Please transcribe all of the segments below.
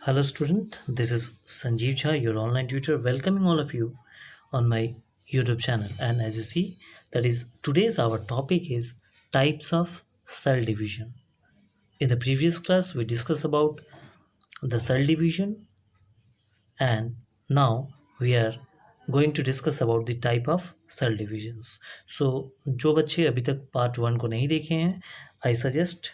Hello student, this is Sanjeev Jha, your online tutor, welcoming all of you on my YouTube channel. And as you see, that is today's our topic is types of cell division. In the previous class, we discussed about the cell division, and now we are going to discuss about the type of cell divisions. So जो बच्चे अभी तक part 1 को नहीं देखे हैं, I suggest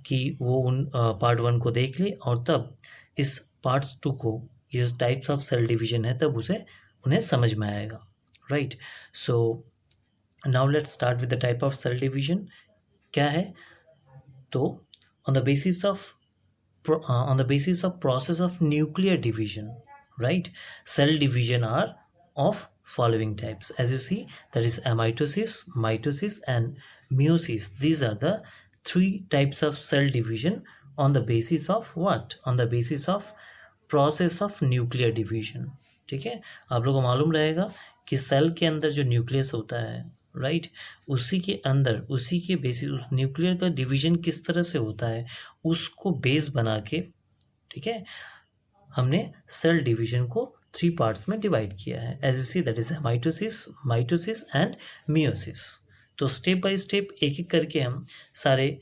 कि वो उन पार्ट 1 को देख ले और तब इस पार्ट 2 को, ये टाइप्स ऑफ सेल डिवीजन है, तब उन्हें समझ में आएगा. Right. So now let's start with the type of cell division. क्या है? तो on the basis of process of nuclear division, right, cell division are of following types. As you see, that is amitosis, mitosis and meiosis. These are the three types of cell division on the basis of what? On the basis of process of nuclear division. ठीक है, आप लोगों को मालूम रहेगा कि cell के अंदर जो न्यूक्लियस होता है, राइट, उसी के अंदर, उसी के बेसिस, उस न्यूक्लियर का डिवीजन किस तरह से होता है उसको बेस बना के, ठीक है, हमने सेल डिवीजन को 3 पार्ट्स में डिवाइड किया है. As you see, that is mitosis and meiosis. तो स्टेप बाय स्टेप एक एक करके हम सारे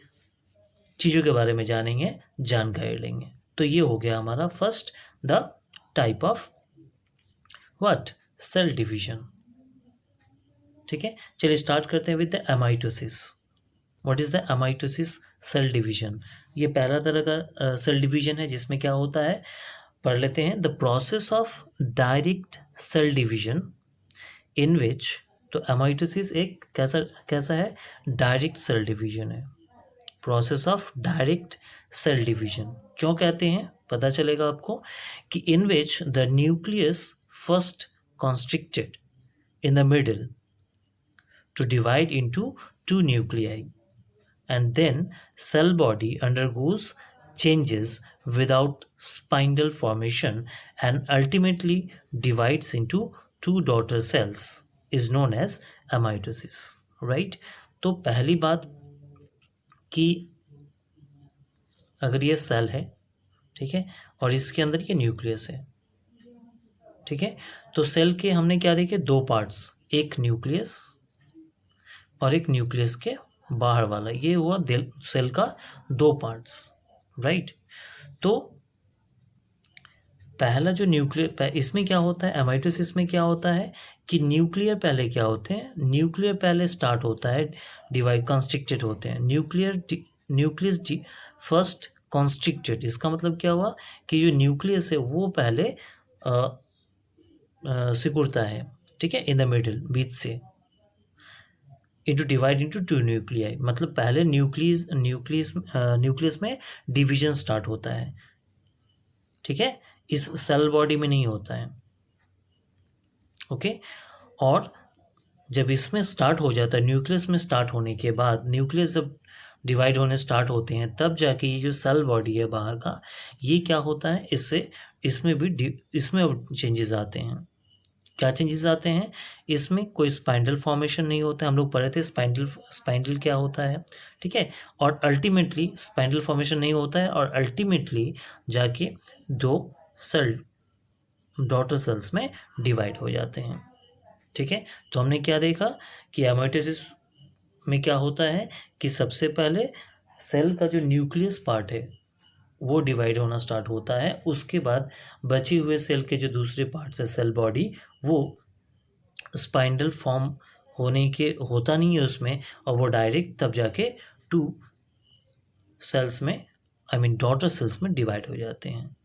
चीज़ों के बारे में जानेंगे, जानकारी लेंगे. तो ये हो गया हमारा first, the type of what? Cell division. ठीक है, चलिए स्टार्ट करते हैं with the amitosis. What is the amitosis cell division? ये पहला तरह का सेल डिवीजन है जिसमें क्या होता है, पढ़ लेते हैं. The process of direct cell division in which, तो एमाइटोसिस एक कैसा है? डायरेक्ट सेल डिवीजन है. Process of direct cell division क्यों कहते हैं, पता चलेगा आपको, कि in which the nucleus first constricted in the middle to divide into 2 nuclei and then cell body undergoes changes without spindle formation and ultimately divides into 2 daughter cells is known as amitosis. right. तो पहली बात कि अगर ये cell है, ठीक है, और इसके अंदर ये न्यूक्लियस है, ठीक है, तो सेल के हमने क्या देखे? 2 पार्ट्स, एक न्यूक्लियस और एक न्यूक्लियस के बाहर वाला. ये हुआ सेल का 2 पार्ट्स. राइट. तो पहला जो न्यूक्लियर, इसमें क्या होता है, एमाइटोसिस में क्या होता है कि न्यूक्लियर पहले क्या होते हैं, न्यूक्लियर पहले स्टार्ट होता है, डिवाइड कॉन्स्ट्रिक्टेड होते हैं. न्यूक्लियस फर्स्ट कॉन्स्ट्रिक्टेड, इसका मतलब क्या हुआ कि जो न्यूक्लियस है वो पहले सिकुड़ता है, ठीक है, इन द मिडल, बीच से, इनटू डिवाइड इनटू 2 न्यूक्लियाई. मतलब पहले न्यूक्लियस में डिवीजन स्टार्ट होता है, ठीक है, इस सेल बॉडी में नहीं होता है. ओके. और जब इसमें स्टार्ट हो जाता है, न्यूक्लियस में स्टार्ट होने के बाद, न्यूक्लियस जब डिवाइड होने स्टार्ट होते हैं, तब जाके ये जो सेल बॉडी है बाहर का, ये क्या होता है, इसमें चेंजेस आते हैं. क्या चेंजेस आते हैं? इसमें कोई स्पाइंडल फॉर्मेशन नहीं होता है. हम लोग पढ़े थे स्पाइंडल क्या होता है, ठीक है, और अल्टीमेटली स्पाइंडल फॉर्मेशन नहीं होता है, और अल्टीमेटली जाके 2 सेल, डॉटर सेल्स में डिवाइड हो जाते हैं. ठीक है. तो हमने क्या देखा कि एमाइटोसिस में क्या होता है कि सबसे पहले सेल का जो न्यूक्लियस पार्ट है वो डिवाइड होना स्टार्ट होता है. उसके बाद बचे हुए सेल के जो दूसरे पार्ट्स है, सेल बॉडी, वो स्पाइंडल फॉर्म होता नहीं है उसमें, और वो डायरेक्ट तब जाके 2 सेल्स में, आई मीन डॉटर सेल्स में डिवाइड हो जाते हैं.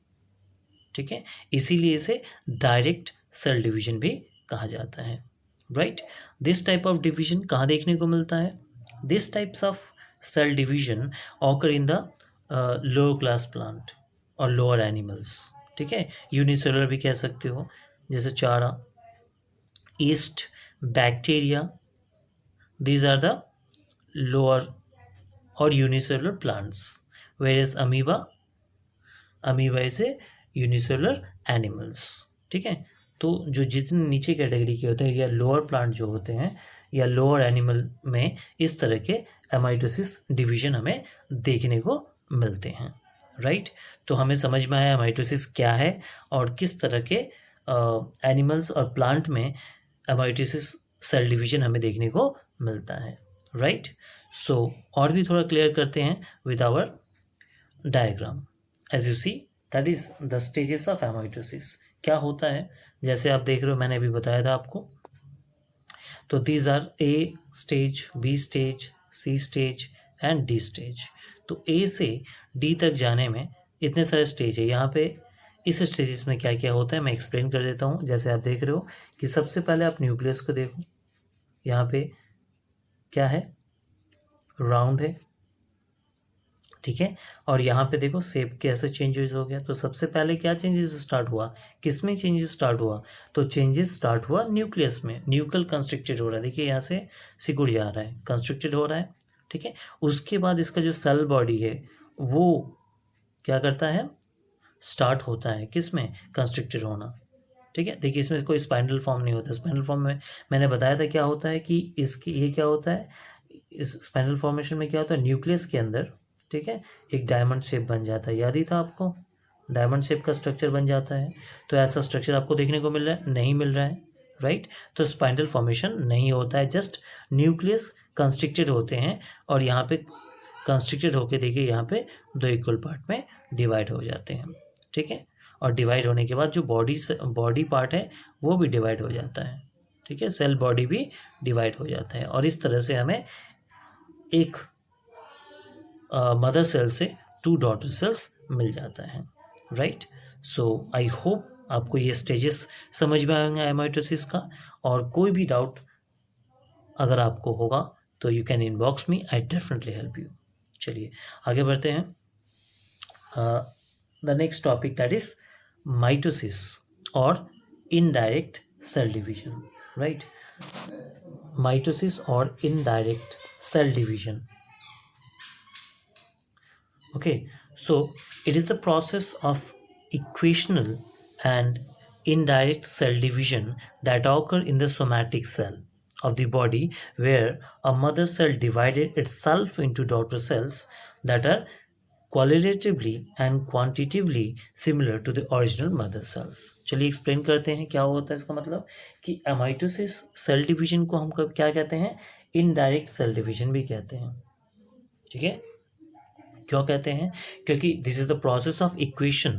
ठीक है, इसीलिए इसे डायरेक्ट सेल डिवीजन भी कहा जाता है. Right. This type of division कहाँ देखने को मिलता है? These types of cell division occur in the lower class plant और लोअर एनिमल्स. ठीक है, यूनिसेलुलर भी कह सकते हो, जैसे chara, yeast, bacteria, these are the lower और unicellular plants. Whereas amoeba is a unicellular animals. ठीक है, तो जो जितने नीचे कैटेगरी के होते हैं या लोअर प्लांट जो होते हैं या लोअर एनिमल में, इस तरह के एमाइटोसिस डिवीजन हमें देखने को मिलते हैं. राइट. तो हमें समझ में आया माइटोसिस क्या है और किस तरह के एनिमल्स और प्लांट में माइटोसिस सेल डिवीजन हमें देखने को मिलता है, राइट। सो और भी थोड़ा क्लियर करते हैं with our diagram. As you see that is the stages of mitosis. क्या होता है, जैसे आप देख रहे हो, मैंने अभी बताया था आपको। तो these are A stage, B stage, C stage and D stage. तो ए से डी तक जाने में इतने सारे स्टेज है। यहाँ पे इस स्टेजेस में क्या क्या होता है मैं एक्सप्लेन कर देता हूँ। जैसे आप देख रहे हो कि सबसे पहले आप न्यूक्लियस को देखो, यहाँ पे क्या है, राउंड है, ठीक है। और यहाँ पे देखो शेप कैसे चेंजेस हो गया। तो सबसे पहले क्या चेंजेस स्टार्ट हुआ, किस में चेंजेस स्टार्ट हुआ, तो चेंजेस स्टार्ट हुआ न्यूक्लियस में। न्यूक्लियर कंस्ट्रक्टेड हो रहा है, देखिए यहाँ से सिकुड़ जा रहा है, कंस्ट्रक्टेड हो रहा है, ठीक है। उसके बाद इसका जो सेल बॉडी है वो क्या करता है, स्टार्ट होता है किस में, कंस्ट्रक्टेड होना, ठीक है। देखिए इसमें कोई स्पाइनल फॉर्म नहीं होता। स्पाइनल फॉर्म में मैंने बताया था क्या होता है कि इसकी ये क्या होता है, इस स्पाइनल फॉर्मेशन में क्या होता है, न्यूक्लियस के अंदर, ठीक है, एक डायमंड शेप बन जाता है। याद ही था आपको, डायमंड शेप का स्ट्रक्चर बन जाता है। तो ऐसा स्ट्रक्चर आपको देखने को मिल रहा है, नहीं मिल रहा है, राइट। तो स्पाइनल फॉर्मेशन नहीं होता है, जस्ट न्यूक्लियस कंस्ट्रक्टेड होते हैं। और यहाँ पे कंस्ट्रक्टेड होके देखिए यहाँ पे दो इक्वल पार्ट में डिवाइड हो जाते हैं, ठीक है। और डिवाइड होने के बाद जो बॉडी पार्ट है वो भी डिवाइड हो जाता है, ठीक है। सेल बॉडी भी डिवाइड हो जाता है। और इस तरह से हमें एक मदर सेल से 2 डॉटर सेल्स मिल जाता है, राइट। सो आई होप आपको ये स्टेजेस समझ में आएंगे माइटोसिस का। और कोई भी डाउट अगर आपको होगा तो you can inbox me, I definitely help you. चलिए आगे बढ़ते हैं। The next topic that is mitosis और indirect cell division, right. Mitosis और indirect cell division, okay. So it is the process of equational and indirect cell division that occur in the somatic cell of the body, where a mother cell divided itself into daughter cells that are qualitatively and quantitatively similar to the original mother cells. चलिए explain करते हैं क्या होता है इसका मतलब कि mitosis cell division को हम कब क्या कहते हैं, इनडायरेक्ट सेल डिवीजन भी कहते हैं, ठीक है। क्यों कहते हैं, क्योंकि this is the process of equation.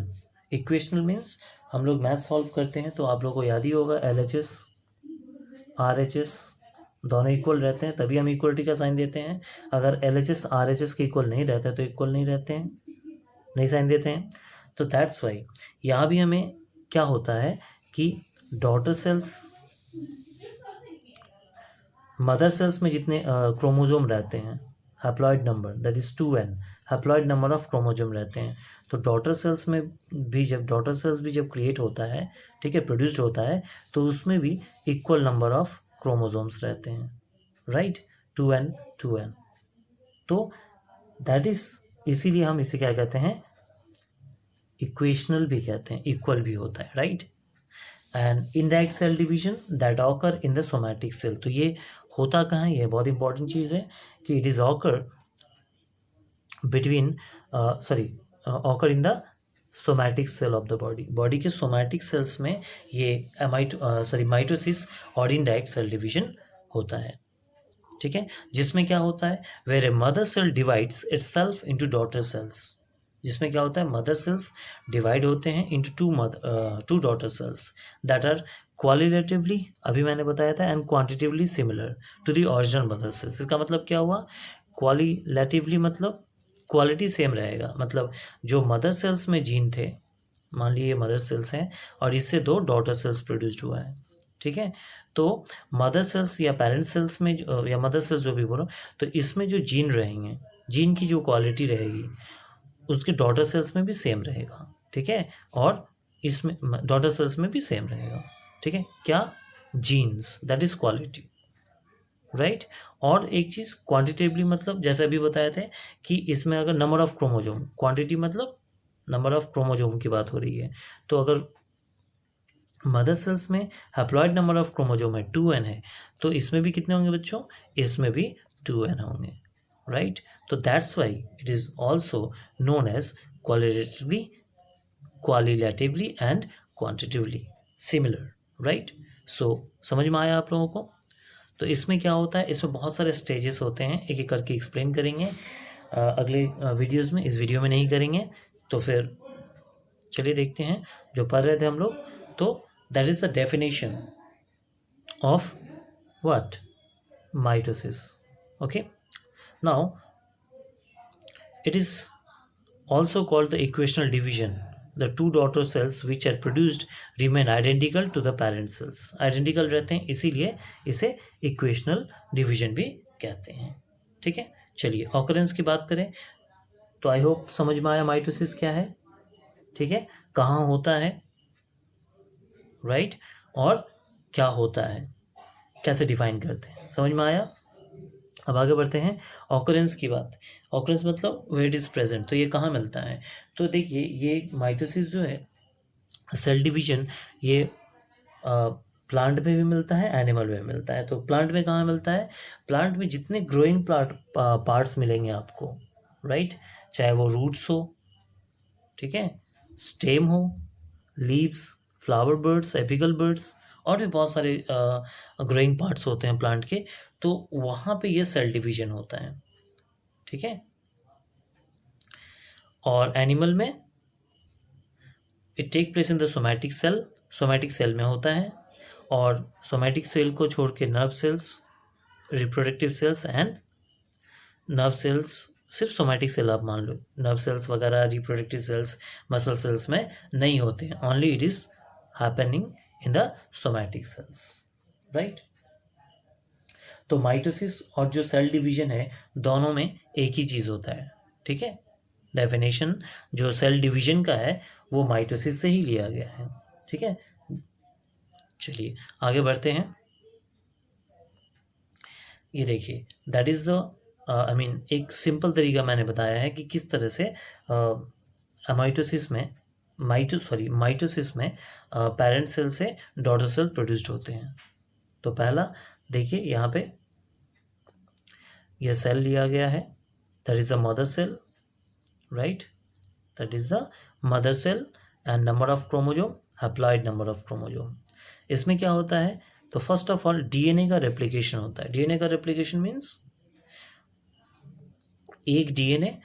Equational means हम लोग मैथ सॉल्व करते हैं तो आप लोगों को याद ही होगा LHS RHS दोनों इक्वल रहते हैं तभी हम इक्वलिटी का साइन देते हैं। अगर LHS RHS के इक्वल नहीं रहता तो इक्वल नहीं रहते हैं, नहीं साइन देते हैं। तो दैट्स वाई यहाँ भी हमें क्या होता है कि डॉटर सेल्स, मदर सेल्स में जितने क्रोमोजोम रहते हैं, haploid number that is 2n, haploid number of chromosome रहते हैं। तो डॉटर सेल्स में भी जब क्रिएट होता है, ठीक है, प्रोड्यूस्ड होता है, तो उसमें भी इक्वल नंबर ऑफ क्रोमोजोम्स रहते हैं, राइट, 2n। तो दैट इज, इसीलिए हम इसे क्या कहते हैं, इक्वेशनल भी कहते हैं, इक्वल भी होता है, right. And indirect cell division that occur in the somatic cell. तो ये होता कहाँ है, ये बहुत इंपॉर्टेंट चीज़ है कि it is occur between occur in the somatic cell of the body के सोमैटिक सेल्स में ये माइटोसिस और इनडायरेक्ट सेल डिवीजन होता है, ठीक है। जिसमें क्या होता है, where a mother cell divides itself into daughter cells, जिसमें क्या होता है, मदर सेल्स डिवाइड होते हैं into 2 daughter cells that are qualitatively, अभी मैंने बताया था, and quantitatively similar to the original mother cells. इसका मतलब क्या हुआ, क्वालिटेटिवली मतलब क्वालिटी सेम रहेगा, मतलब जो मदर सेल्स में जीन थे, मान लीजिए मदर सेल्स हैं और इससे 2 डॉटर सेल्स प्रोड्यूस्ड हुआ है, ठीक है। तो मदर सेल्स या पेरेंट सेल्स में या मदर सेल्स जो भी बोलो, तो इसमें जो जीन रहेंगे, जीन की जो क्वालिटी रहेगी उसके डॉटर सेल्स में भी सेम रहेगा, ठीक है। और इसमें डॉटर सेल्स में भी सेम रहेगा, ठीक है। क्या, genes, that is quality, right. और एक चीज़ क्वांटिटेटिवली मतलब जैसे अभी बताए थे कि इसमें अगर नंबर ऑफ क्रोमोजोम, क्वांटिटी मतलब नंबर ऑफ क्रोमोजोम की बात हो रही है, तो अगर मदर सेल्स में हैप्लॉइड नंबर ऑफ क्रोमोजोम है 2n है, तो इसमें भी कितने होंगे बच्चों, इसमें भी 2n होंगे, राइट। तो that's why it is also known as qualitatively and quantitatively similar, right? So समझ में आया आप लोगों को? तो इसमें क्या होता है, इसमें बहुत सारे स्टेजेस होते हैं, एक एक करके एक्सप्लेन करेंगे अगले वीडियोस में, इस वीडियो में नहीं करेंगे। तो फिर चलिए देखते हैं जो पढ़ रहे थे हम लोग। तो that is the definition of what, mitosis. Okay, now it is also called the equational division. The two daughter cells which are produced remain identical to the parent cells. Identical रहते हैं, इसीलिए इसे equational division भी कहते हैं। ठीक है, चलिए occurrence की बात करें तो आई होप समझ में आया माइटोसिस क्या है। ठीक है, कहाँ होता है, राइट, और क्या होता है, कैसे डिफाइन करते हैं, समझ में आया। अब आगे बढ़ते हैं ऑकरेंस की बात। ऑकरेंस मतलब वेयर इट इज़ प्रेजेंट, तो ये कहाँ मिलता है। तो देखिए ये माइटोसिस जो है, सेल डिवीजन, ये प्लांट में भी मिलता है, एनिमल में मिलता है। तो प्लांट में कहाँ मिलता है, प्लांट में जितने ग्रोइंग पार्ट्स मिलेंगे आपको, राइट, चाहे वो रूट्स हो, ठीक है, स्टेम हो, leaves, flower birds, apical birds, और भी बहुत सारे ग्रोइंग पार्ट्स होते हैं प्लांट के, तो वहाँ पे ये सेल डिवीजन होता है। ठीक है, और एनिमल में it take place in the somatic cell, somatic cell में होता है, और सोमैटिक सेल को छोड़ के nerve cells, reproductive cells and nerve cells, सिर्फ सोमैटिक सेल आप मान लो, नर्व सेल्स वगैरह, रिप्रोडक्टिव सेल्स, मसल सेल्स में नहीं होते हैं, only it is happening in the somatic cells, right. तो माइटोसिस और जो सेल डिवीजन है, दोनों में एक ही चीज़ होता है। ठीक है, डेफिनेशन जो सेल डिवीजन का है वो माइटोसिस से ही लिया गया है। ठीक है, चलिए आगे बढ़ते हैं। ये देखिए, दैट इज़ द एक सिंपल तरीका मैंने बताया है कि किस तरह से माइटोसिस में पेरेंट सेल से डॉटर सेल प्रोड्यूस्ड होते हैं। तो पहला देखिए, यहाँ पे यह सेल लिया गया है, that is the mother cell, right, that is the mother cell, and number of chromosome, haploid number of chromosome. इसमें क्या होता है, तो फर्स्ट ऑफ ऑल डीएनए का रेप्लिकेशन होता है। डीएनए का रेप्लिकेशन मीन्स एक डीएनए,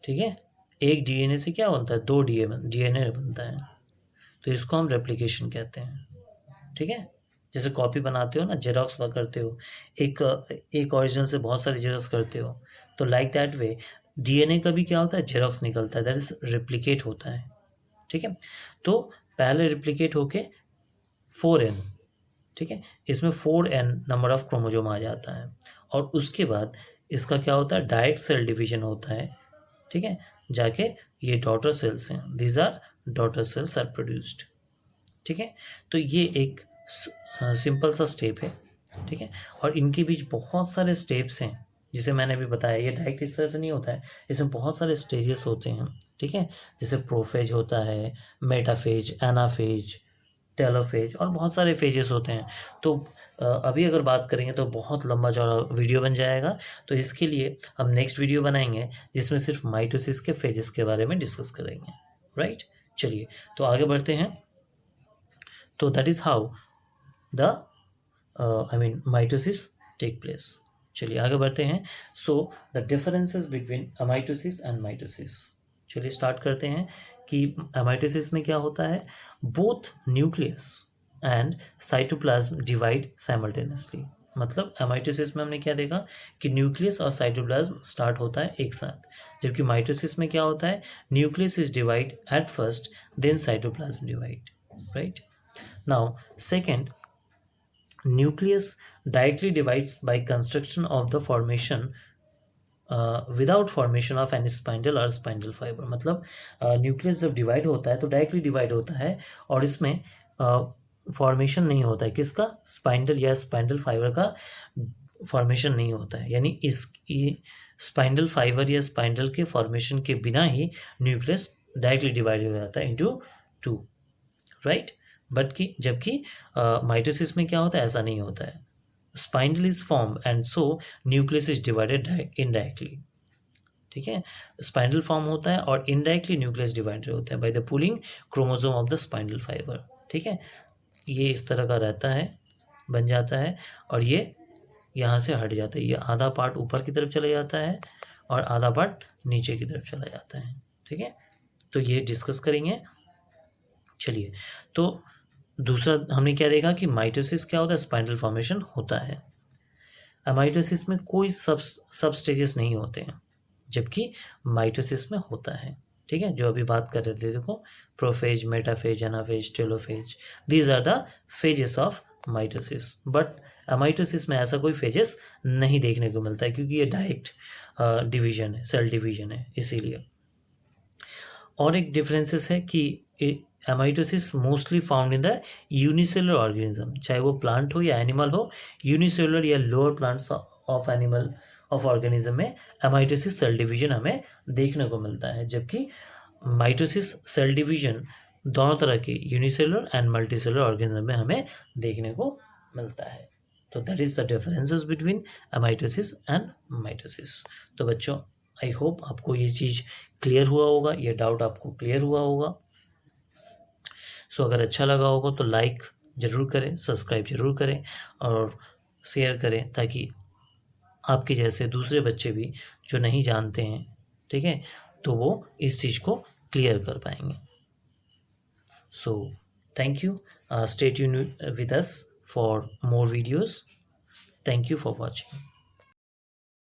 ठीक है, एक डीएनए से क्या बनता है, दो डीएनए बनता है, तो इसको हम रेप्लिकेशन कहते हैं। ठीक है, जैसे कॉपी बनाते हो ना, जेरोक्स करते हो, एक ओरिजिनल से बहुत सारे जेरोक्स करते हो, तो लाइक दैट वे डीएनए का भी क्या होता है, जेरोक्स निकलता है, दैट इज रेप्लिकेट होता है। ठीक है, तो पहले रेप्लिकेट होके 4n, ठीक है, इसमें 4n नंबर ऑफ क्रोमोजोम आ जाता है, और उसके बाद इसका क्या होता है, डायरेक्ट सेल डिवीजन होता है। ठीक है, जाके ये डॉटर सेल्स हैं, these are daughter cells are produced. ठीक है, तो ये एक सिंपल सा स्टेप है। ठीक है, और इनके बीच बहुत सारे स्टेप्स हैं, जिसे मैंने भी बताया, ये डायरेक्ट इस तरह से नहीं होता है, इसमें बहुत सारे स्टेजेस होते हैं। ठीक है, जैसे प्रोफेज होता है, मेटाफेज, एनाफेज, टेलोफेज, और बहुत सारे फेजेस होते हैं। तो अभी अगर बात करेंगे तो बहुत लंबा चौड़ा वीडियो बन जाएगा, तो इसके लिए हम नेक्स्ट वीडियो बनाएंगे जिसमें सिर्फ माइटोसिस के फेजेस के बारे में डिस्कस करेंगे, राइट। चलिए तो आगे बढ़ते हैं। तो that is how the mitosis take place. चलिए आगे बढ़ते हैं। So the differences between mitosis and mitosis, चलिए स्टार्ट करते हैं कि माइटोसिस में क्या होता है, both nucleus and cytoplasm divide simultaneously. मतलब माइटोसिस में हमने क्या देखा कि न्यूक्लियस और साइटोप्लाज्म स्टार्ट होता है एक साथ, जबकि माइटोसिस में क्या होता है, nucleus is divide at first, then cytoplasm divide, right. Now second, nucleus directly divides by construction of the formation without formation of any spindle or spindle fiber। मतलब न्यूक्लियस जब डिवाइड होता है तो डायरेक्टली डिवाइड होता है, और इसमें formation नहीं होता है, किसका, स्पाइंडल या स्पाइंडल फाइबर का फॉर्मेशन नहीं होता है। यानी इस स्पाइंडल फाइबर या स्पाइंडल के फॉर्मेशन के बिना ही न्यूक्लियस डायरेक्टली डिवाइड हो जाता है इनटू 2, राइट। जबकि माइटोसिस में क्या होता है, ऐसा नहीं होता है, spindle is form and so nucleus is divided indirectly. ठीक है, स्पाइंडल फॉर्म होता है और इनडायरेक्टली न्यूक्लियस डिवाइडेड होता है by the pulling chromosome of the spindle fibre. ठीक है, ये इस तरह का रहता है, बन जाता है और ये यहाँ से हट जाता है, ये आधा पार्ट ऊपर की तरफ चला जाता है और आधा पार्ट नीचे की तरफ चला जाता है। ठीक है, तो ये डिस्कस करेंगे। चलिए, तो दूसरा हमने क्या देखा कि माइटोसिस क्या होता है, स्पाइंडल फॉर्मेशन होता है। माइटोसिस में कोई सब स्टेजेस नहीं होते हैं, जबकि माइटोसिस में होता है। ठीक है, जो अभी बात कर रहे थे, देखो prophase, metaphase, anaphase, telophase, these are the phases of mitosis. But mitosis में ऐसा कोई फेजेस नहीं देखने को मिलता है, क्योंकि ये डायरेक्ट डिवीजन है, सेल डिवीजन है, इसीलिए। और एक डिफरेंसेस है कि mitosis mostly found in the unicellular organism, चाहे वो प्लांट हो या एनिमल हो, यूनिसेलुलर या lower plants of animal of organism में माइटोसिस सेल डिवीजन हमें देखने को मिलता है, जबकि माइटोसिस सेल डिवीजन दोनों तरह के यूनिसेलुलर एंड मल्टीसेलुलर ऑर्गेनिज्म में हमें देखने को मिलता है। तो that is the differences between mitosis and mitosis. तो बच्चों, आई होप आपको ये चीज़ क्लियर हुआ होगा, ये डाउट आपको क्लियर हुआ होगा। सो अगर अच्छा लगा होगा तो लाइक ज़रूर करें, सब्सक्राइब ज़रूर करें और शेयर करें, ताकि आपके जैसे दूसरे बच्चे भी जो नहीं जानते हैं, ठीक है, तो वो इस चीज़ को क्लियर कर पाएंगे। So thank you, stay tuned with us for more videos. Thank you for watching.